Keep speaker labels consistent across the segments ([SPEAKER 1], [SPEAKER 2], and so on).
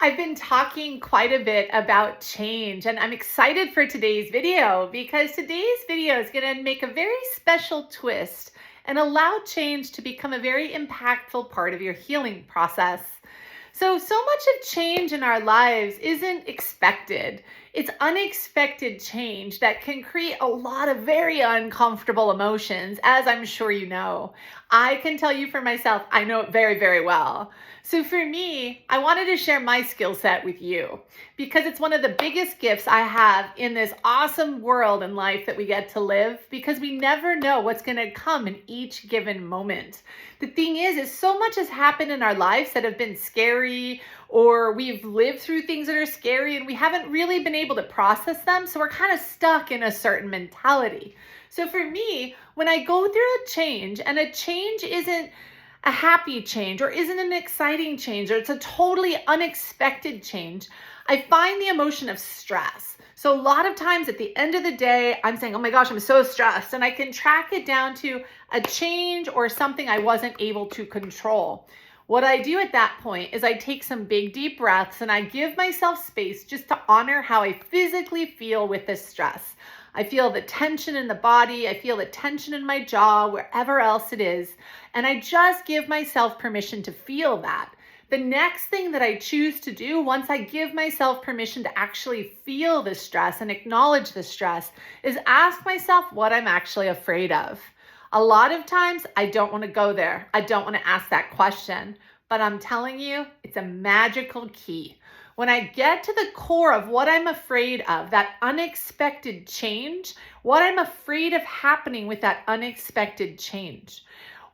[SPEAKER 1] I've been talking quite a bit about change, and I'm excited for today's video because today's video is going to make a very special twist and allow change to become a very impactful part of your healing process. So much of change in our lives isn't expected. It's unexpected change that can create a lot of very uncomfortable emotions, as I'm sure you know. I can tell you for myself, I know it very, very well. So for me, I wanted to share my skill set with you because it's one of the biggest gifts I have in this awesome world and life that we get to live, because we never know what's going to come in each given moment. The thing is so much has happened in our lives that have been scary, or we've lived through things that are scary and we haven't really been able to process them. So we're kind of stuck in a certain mentality. So for me, when I go through a change, and a change isn't a happy change or isn't an exciting change, or it's a totally unexpected change, I find the emotion of stress. So a lot of times at the end of the day, I'm saying, oh my gosh, I'm so stressed. And I can track it down to a change or something I wasn't able to control. What I do at that point is I take some big deep breaths and I give myself space just to honor how I physically feel with this stress. I feel the tension in the body. I feel the tension in my jaw, wherever else it is. And I just give myself permission to feel that. The next thing that I choose to do once I give myself permission to actually feel the stress and acknowledge the stress is ask myself what I'm actually afraid of. A lot of times I don't want to go there. I don't want to ask that question, but I'm telling you, it's a magical key. When I get to the core of what I'm afraid of, that unexpected change, what I'm afraid of happening with that unexpected change,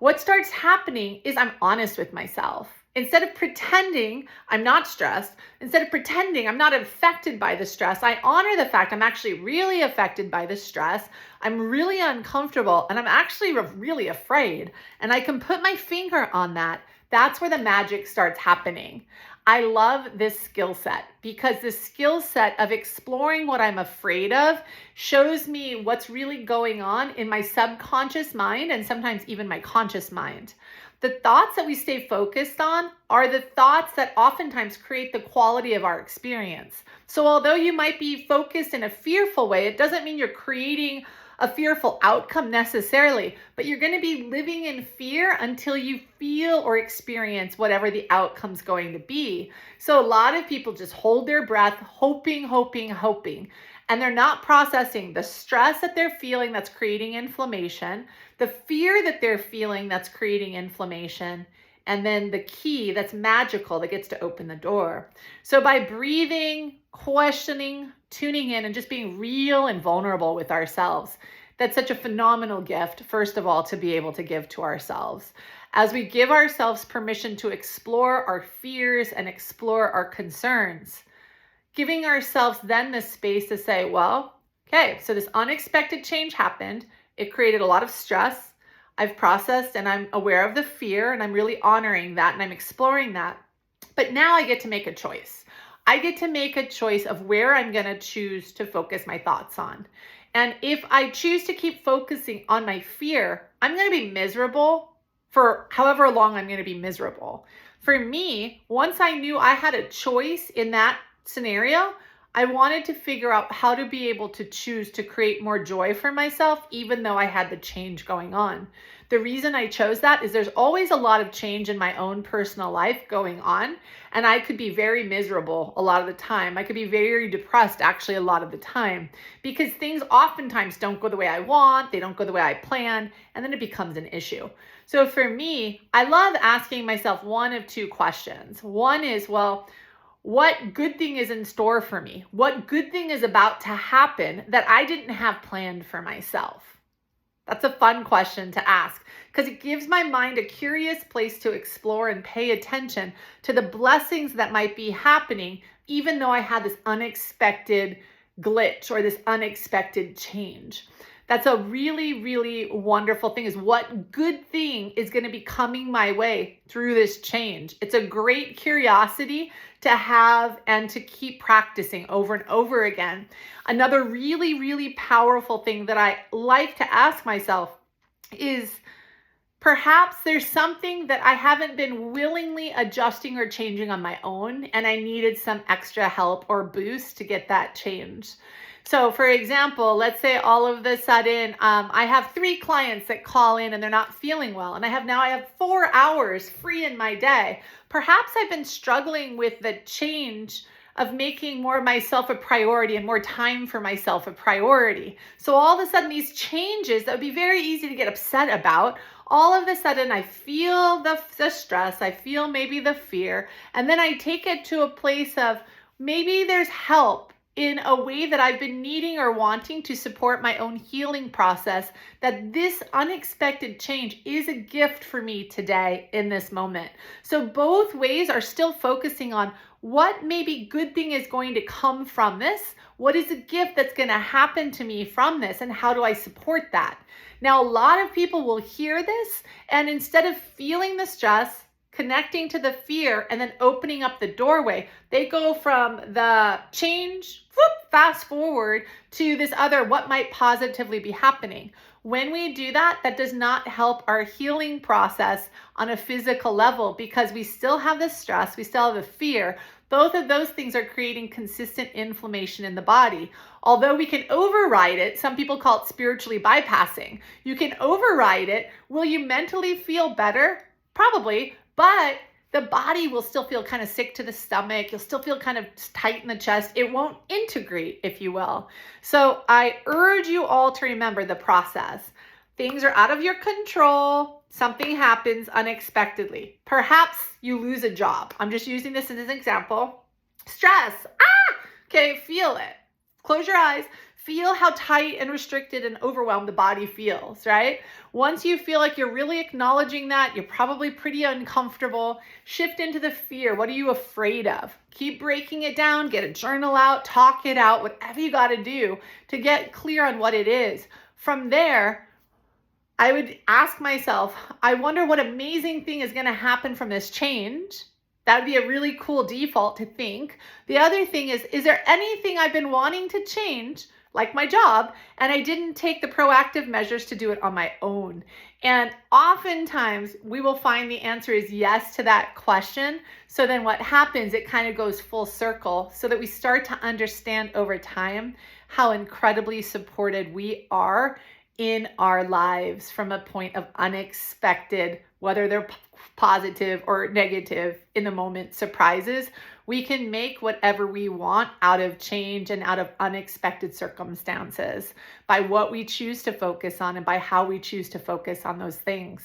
[SPEAKER 1] what starts happening is I'm honest with myself. Instead of pretending I'm not stressed, instead of pretending I'm not affected by the stress, I honor the fact I'm actually really affected by the stress. I'm really uncomfortable and I'm actually really afraid. And I can put my finger on that. That's where the magic starts happening. I love this skill set because the skill set of exploring what I'm afraid of shows me what's really going on in my subconscious mind and sometimes even my conscious mind. The thoughts that we stay focused on are the thoughts that oftentimes create the quality of our experience. So although you might be focused in a fearful way, it doesn't mean you're creating a fearful outcome necessarily, but you're going to be living in fear until you feel or experience whatever the outcome's going to be. So a lot of people just hold their breath, hoping, and they're not processing the stress that they're feeling that's creating inflammation, the fear that they're feeling that's creating inflammation, and then the key that's magical that gets to open the door. So by breathing, questioning, tuning in, and just being real and vulnerable with ourselves, that's such a phenomenal gift, first of all, to be able to give to ourselves. As we give ourselves permission to explore our fears and explore our concerns, giving ourselves then the space to say, well, okay, so this unexpected change happened. It created a lot of stress. I've processed and I'm aware of the fear and I'm really honoring that and I'm exploring that. But now I get to make a choice. I get to make a choice of where I'm going to choose to focus my thoughts on. And if I choose to keep focusing on my fear, I'm going to be miserable for however long I'm going to be miserable. For me, once I knew I had a choice in that scenario, I wanted to figure out how to be able to choose to create more joy for myself, even though I had the change going on. The reason I chose that is there's always a lot of change in my own personal life going on, and I could be very miserable a lot of the time. I could be very depressed actually a lot of the time because things oftentimes don't go the way I want, they don't go the way I planned, and then it becomes an issue. So for me, I love asking myself one of two questions. One is, well, what good thing is in store for me? What good thing is about to happen that I didn't have planned for myself? That's a fun question to ask because it gives my mind a curious place to explore and pay attention to the blessings that might be happening, even though I had this unexpected glitch or this unexpected change. That's a really, really wonderful thing, is what good thing is going to be coming my way through this change. It's a great curiosity to have and to keep practicing over and over again. Another really, really powerful thing that I like to ask myself is, Perhaps there's something that I haven't been willingly adjusting or changing on my own, and I needed some extra help or boost to get that change. So, for example, let's say all of a sudden I have 3 clients that call in and they're not feeling well, and I have 4 hours free in my day. Perhaps I've been struggling with the change of making more of myself a priority and more time for myself a priority. So all of a sudden, these changes that would be very easy to get upset about, all of a sudden I feel the stress, I feel maybe the fear, and then I take it to a place of maybe there's help in a way that I've been needing or wanting to support my own healing process, that this unexpected change is a gift for me today in this moment. So both ways are still focusing on what maybe good thing is going to come from this, what is a gift that's going to happen to me from this, and how do I support that? Now, a lot of people will hear this, and instead of feeling the stress, connecting to the fear, and then opening up the doorway, they go from the change, fast forward to this other, what might positively be happening. When we do that, that does not help our healing process on a physical level, because we still have the stress, we still have the fear. Both of those things are creating consistent inflammation in the body. Although we can override it, some people call it spiritually bypassing. You can override it. Will you mentally feel better? Probably. But the body will still feel kind of sick to the stomach. You'll still feel kind of tight in the chest. It won't integrate, if you will. So I urge you all to remember the process. Things are out of your control. Something happens unexpectedly. Perhaps you lose a job. I'm just using this as an example. Stress. Okay, feel it. Close your eyes. Feel how tight and restricted and overwhelmed the body feels, right? Once you feel like you're really acknowledging that, you're probably pretty uncomfortable. Shift into the fear. What are you afraid of? Keep breaking it down. Get a journal out. Talk it out. Whatever you got to do to get clear on what it is. From there, I would ask myself, I wonder what amazing thing is going to happen from this change. That would be a really cool default to think. The other thing is there anything I've been wanting to change, like my job, and I didn't take the proactive measures to do it on my own? And oftentimes we will find the answer is yes to that question. So then what happens, it kind of goes full circle, so that we start to understand over time how incredibly supported we are in our lives from a point of unexpected, whether they're positive or negative in the moment, surprises. We can make whatever we want out of change and out of unexpected circumstances by what we choose to focus on and by how we choose to focus on those things.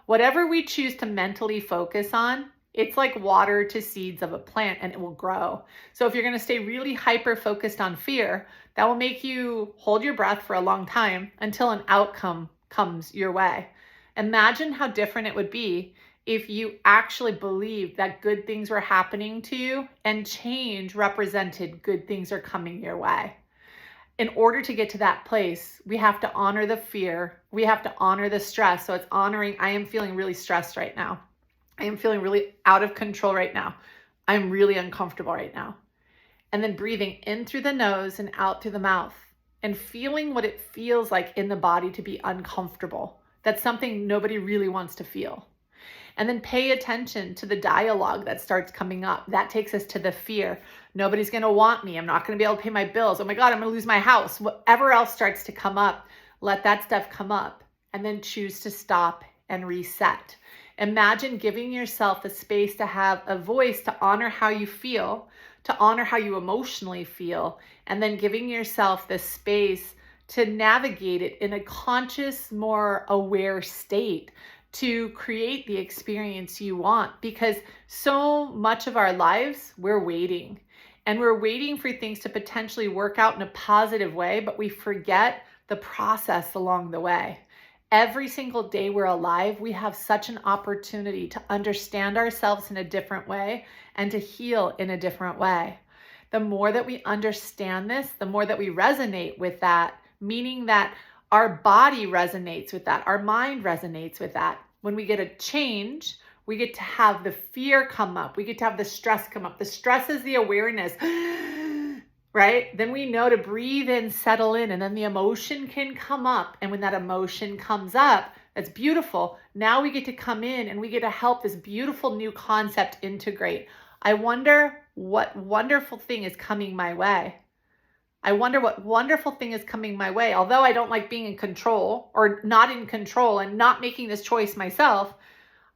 [SPEAKER 1] Whatever we choose to mentally focus on, it's like water to seeds of a plant, and it will grow. So if you're going to stay really hyper focused on fear, that will make you hold your breath for a long time until an outcome comes your way. Imagine how different it would be if you actually believed that good things were happening to you and change represented good things are coming your way. In order to get to that place, we have to honor the fear. We have to honor the stress. So it's honoring, I am feeling really stressed right now. I am feeling really out of control right now. I'm really uncomfortable right now. And then breathing in through the nose and out through the mouth and feeling what it feels like in the body to be uncomfortable. That's something nobody really wants to feel. And then pay attention to the dialogue that starts coming up. That takes us to the fear. Nobody's going to want me. I'm not going to be able to pay my bills. Oh my God, I'm going to lose my house. Whatever else starts to come up, let that stuff come up and then choose to stop and reset. Imagine giving yourself the space to have a voice to honor how you feel, to honor how you emotionally feel, and then giving yourself the space to navigate it in a conscious, more aware state to create the experience you want. Because so much of our lives, we're waiting. And we're waiting for things to potentially work out in a positive way, but we forget the process along the way. Every single day we're alive, we have such an opportunity to understand ourselves in a different way and to heal in a different way. The more that we understand this, the more that we resonate with that, meaning that our body resonates with that, our mind resonates with that. When we get a change, we get to have the fear come up. We get to have the stress come up. The stress is the awareness, right? Then we know to breathe in, settle in, and then the emotion can come up. And when that emotion comes up, That's beautiful. Now we get to come in and we get to help this beautiful new concept integrate. I wonder what wonderful thing is coming my way. I wonder what wonderful thing is coming my way. Although I don't like being in control or not in control and not making this choice myself,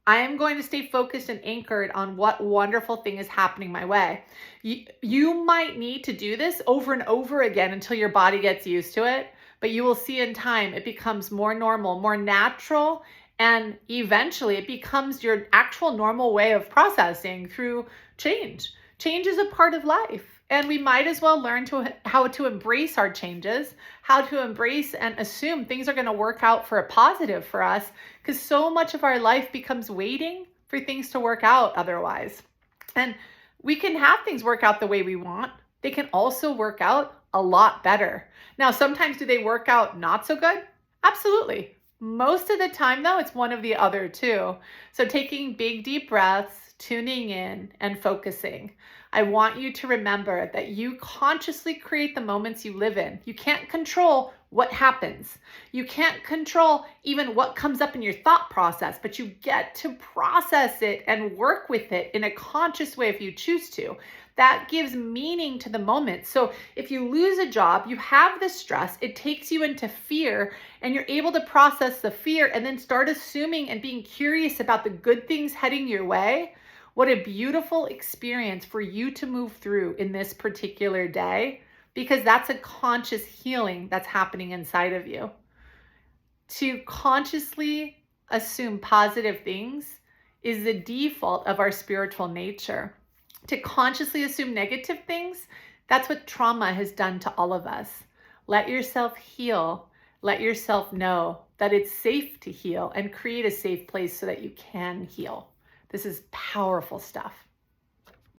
[SPEAKER 1] I am going to stay focused and anchored on what wonderful thing is happening my way. You might need to do this over and over again until your body gets used to it, but you will see in time it becomes more normal, more natural, and eventually it becomes your actual normal way of processing through change. Change is a part of life. And we might as well learn how to embrace our changes, how to embrace and assume things are going to work out for a positive for us, because so much of our life becomes waiting for things to work out otherwise. And we can have things work out the way we want. They can also work out a lot better. Now, sometimes do they work out not so good? Absolutely. Most of the time, though, it's one of the other two. So taking big, deep breaths, tuning in, and focusing. I want you to remember that you consciously create the moments you live in. You can't control what happens. You can't control even what comes up in your thought process, but you get to process it and work with it in a conscious way if you choose to. That gives meaning to the moment. So if you lose a job, you have this stress, it takes you into fear, and you're able to process the fear and then start assuming and being curious about the good things heading your way. What a beautiful experience for you to move through in this particular day, because that's a conscious healing that's happening inside of you. To consciously assume positive things is the default of our spiritual nature. To consciously assume negative things, that's what trauma has done to all of us. Let yourself heal. Let yourself know that it's safe to heal and create a safe place so that you can heal. This is powerful stuff.